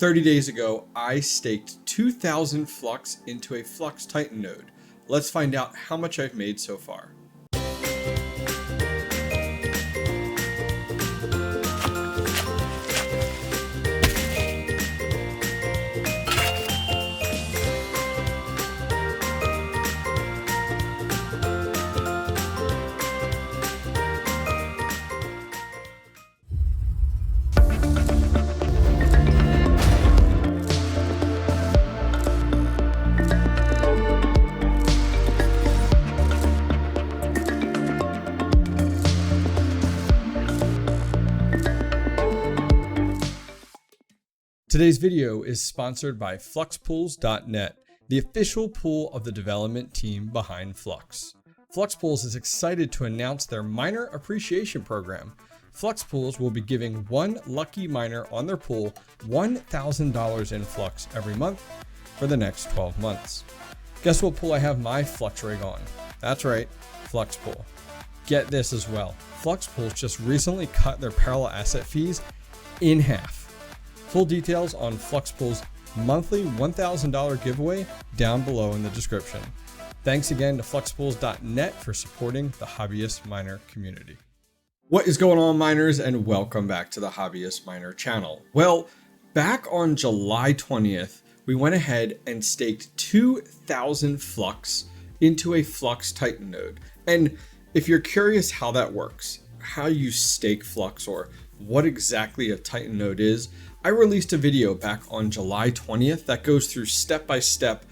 30 days ago, I staked 2,000 Flux into a FLUX TITAN node. Let's find out how much I've made so far. Today's video is sponsored by FluxPools.net, the official pool of the development team behind Flux. FluxPools is excited to announce their miner appreciation program. FluxPools will be giving one lucky miner on their pool $1,000 in Flux every month for the next 12 months. Guess what pool I have my Flux rig on? That's right, FluxPool. Get this as well. FluxPools just recently cut their parallel asset fees in half. Full details on FluxPool's monthly $1,000 giveaway down below in the description. Thanks again to FluxPools.net for supporting the hobbyist miner community. What is going on, miners, and welcome back to the Hobbyist Miner channel. Well, back on July 20th, we went ahead and staked 2,000 Flux into a FLUX TITAN node. And if you're curious how that works, how you stake Flux, or what exactly a Titan node is, I released a video back on July 20th that goes through step by step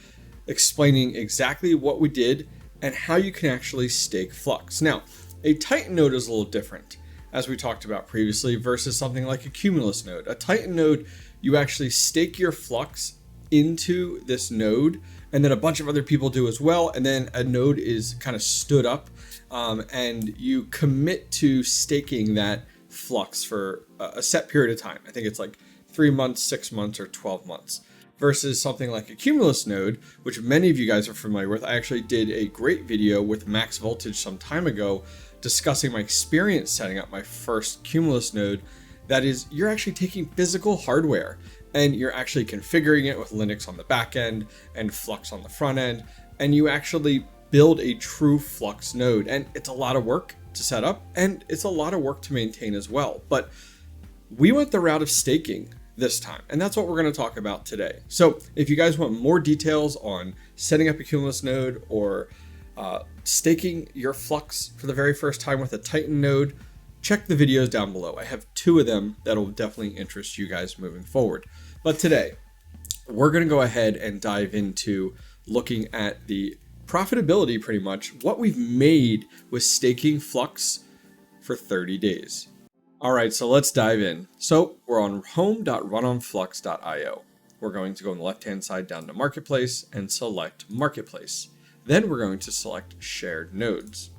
explaining exactly what we did and how you can actually stake Flux. Now, a Titan node is a little different, as we talked about previously, versus something like a Cumulus node. A Titan node, you actually stake your Flux into this node, and then a bunch of other people do as well, and then a node is kind of stood up, and you commit to staking that Flux for a set period of time. I think it's like 3 months, 6 months, or 12 months, versus something like a Cumulus node, which many of you guys are familiar with. I actually did a great video with Max Voltage some time ago discussing my experience setting up my first Cumulus node. That is, you're actually taking physical hardware and you're actually configuring it with Linux on the back end and Flux on the front end, and you actually build a true Flux node. And it's a lot of work to set up, and it's a lot of work to maintain as well. But we went the route of staking this time, and that's what we're going to talk about today. So if you guys want more details on setting up a Cumulus node or staking your Flux for the very first time with a Titan node, check the videos down below. I have 2 of them that'll definitely interest you guys moving forward. But today, we're going to go ahead and dive into looking at the profitability, pretty much what we've made with staking Flux for 30 days. All right, so let's dive in. So we're on home.runonflux.io. We're going to go on the left-hand side down to Marketplace and select Marketplace. Then we're going to select Shared Nodes.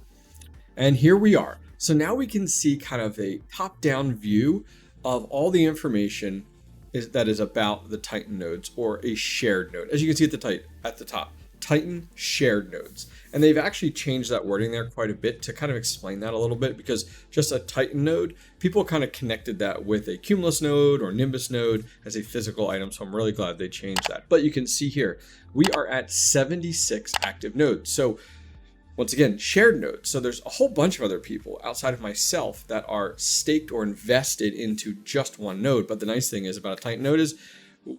And here we are. So now we can see kind of a top-down view of all the information that is about the Titan nodes, or a shared node. As you can see at the top, Titan shared nodes. And they've actually changed that wording there quite a bit to kind of explain that a little bit, because just a Titan node, people kind of connected that with a Cumulus node or Nimbus node as a physical item. So I'm really glad they changed that. But you can see here, we are at 76 active nodes. So once again, shared nodes. So there's a whole bunch of other people outside of myself that are staked or invested into just one node. But the nice thing is about a Titan node is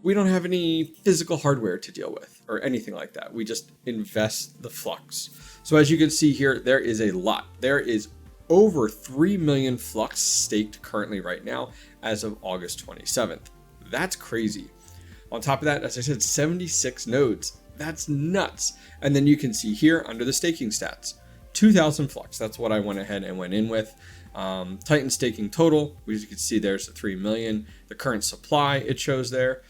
we don't have any physical hardware to deal with or anything like that. We just invest the Flux. So as you can see here, there is a lot. There is over 3 million Flux staked currently right now as of August 27th. That's crazy. On top of that, as I said, 76 nodes. That's nuts. And then you can see here under the staking stats, 2,000 Flux. That's what I went ahead and went in with. Titan staking total, which you can see there's the 3 million. The current supply it shows there,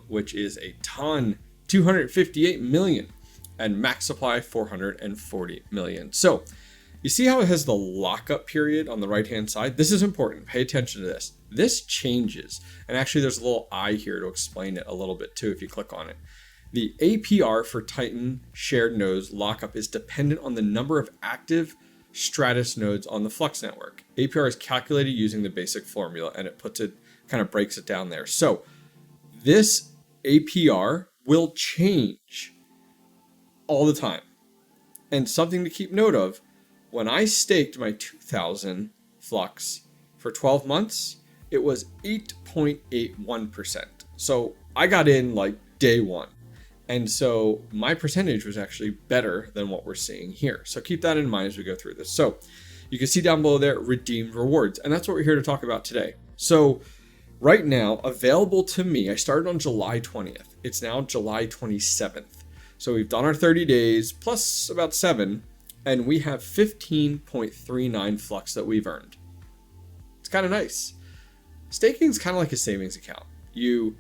which is a ton, 258 million, and max supply 440 million. So you see how it has the lockup period on the right hand side? This is important. Pay attention to this. This changes. And actually there's a little eye here to explain it a little bit too if you click on it. The APR for Titan shared nodes lockup is dependent on the number of active Stratus nodes on the Flux network. APR is calculated using the basic formula, and it puts it, kind of breaks it down there. So this APR will change all the time. And something to keep note of, when I staked my 2000 Flux for 12 months, it was 8.81%. So I got in like day one. And so my percentage was actually better than what we're seeing here. So keep that in mind as we go through this. So you can see down below there, redeemed rewards. And that's what we're here to talk about today. So right now, available to me, I started on July 20th. It's now July 27th. So we've done our 30 days plus about 7, and we have 15.39 Flux that we've earned. It's kind of nice. Staking is kind of like a savings account. You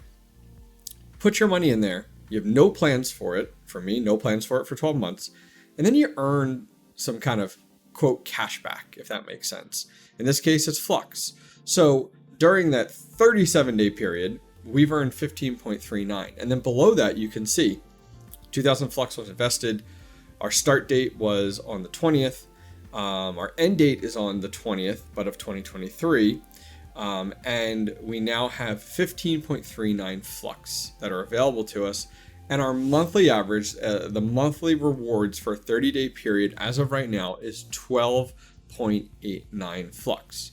put your money in there. You have no plans for it. For me, no plans for it for 12 months. And then you earn some kind of, quote, cash back, if that makes sense. In this case, it's Flux. So during that 37-day period, we've earned 15.39. And then below that, you can see 2000 Flux was invested. Our start date was on the 20th. Our end date is on the 20th, but of 2023. And we now have 15.39 Flux that are available to us. And our monthly average, the monthly rewards for a 30-day period as of right now is 12.89 Flux.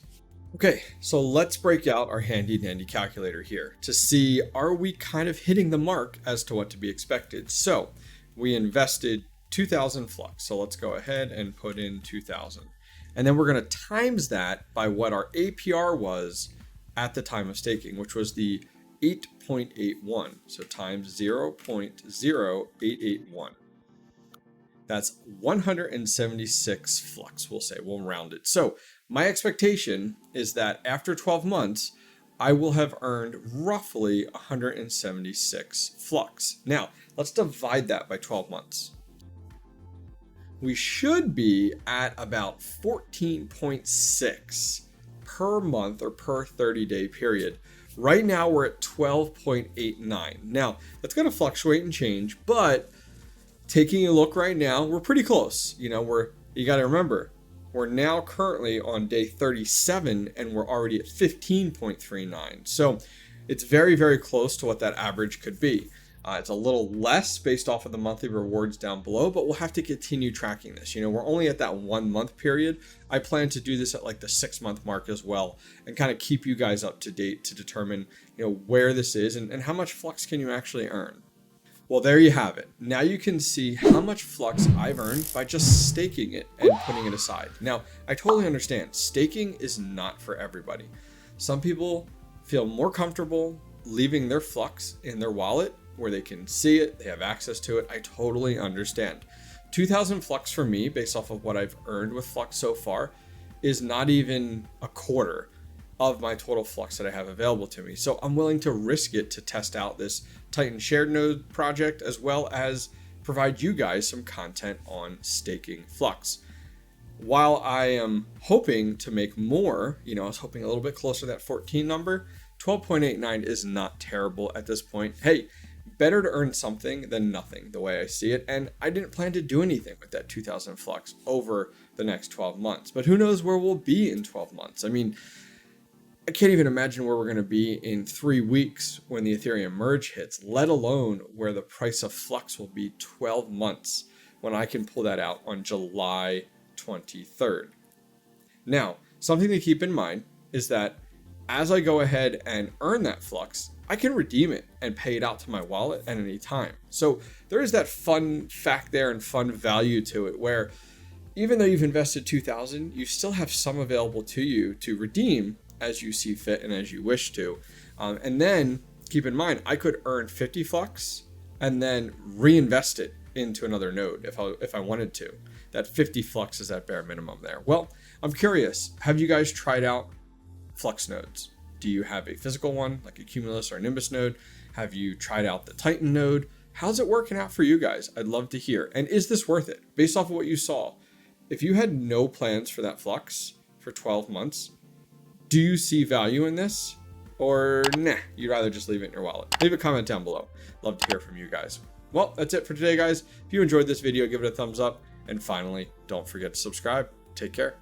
Okay, so let's break out our handy dandy calculator here to see, are we kind of hitting the mark as to what to be expected? So we invested 2000 Flux. So let's go ahead and put in 2000. And then we're going to times that by what our APR was at the time of staking, which was the 8.81. So times 0.0881. That's 176 Flux, we'll say. We'll round it. So my expectation is that after 12 months, I will have earned roughly 176 Flux. Now, let's divide that by 12 months. We should be at about 14.6 per month or per 30-day period. Right now, we're at 12.89. Now, that's going to fluctuate and change, but taking a look right now, we're pretty close. You got to remember, we're now currently on day 37 and we're already at 15.39. So it's very, very close to what that average could be. It's a little less based off of the monthly rewards down below, but we'll have to continue tracking this. We're only at that 1 month period. I plan to do this at like the 6 month mark as well and kind of keep you guys up to date to determine, where this is and how much Flux can you actually earn. Well, there you have it. Now you can see how much Flux I've earned by just staking it and putting it aside. Now, I totally understand. Staking is not for everybody. Some people feel more comfortable leaving their Flux in their wallet where they can see it, they have access to it. I totally understand. 2000 Flux for me, based off of what I've earned with Flux so far, is not even a quarter of my total Flux that I have available to me. So I'm willing to risk it to test out this Titan shared node project, as well as provide you guys some content on staking Flux. While I am hoping to make more, I was hoping a little bit closer to that 14 number, 12.89 is not terrible at this point. Hey, better to earn something than nothing, the way I see it. And I didn't plan to do anything with that 2000 Flux over the next 12 months. But who knows where we'll be in 12 months? I mean, I can't even imagine where we're going to be in 3 weeks when the Ethereum merge hits, let alone where the price of Flux will be 12 months when I can pull that out on July 23rd. Now, something to keep in mind is that as I go ahead and earn that Flux, I can redeem it and pay it out to my wallet at any time. So there is that fun fact there and fun value to it where even though you've invested 2,000, you still have some available to you to redeem as you see fit and as you wish to. And then keep in mind, I could earn 50 Flux and then reinvest it into another node if I wanted to. That 50 Flux is that bare minimum there. Well, I'm curious, have you guys tried out Flux nodes? Do you have a physical one like a Cumulus or a Nimbus node? Have you tried out the Titan node? How's it working out for you guys? I'd love to hear. And is this worth it? Based off of what you saw, if you had no plans for that Flux for 12 months, do you see value in this? Or nah, you'd rather just leave it in your wallet? Leave a comment down below. Love to hear from you guys. Well, that's it for today, guys. If you enjoyed this video, give it a thumbs up. And finally, don't forget to subscribe. Take care.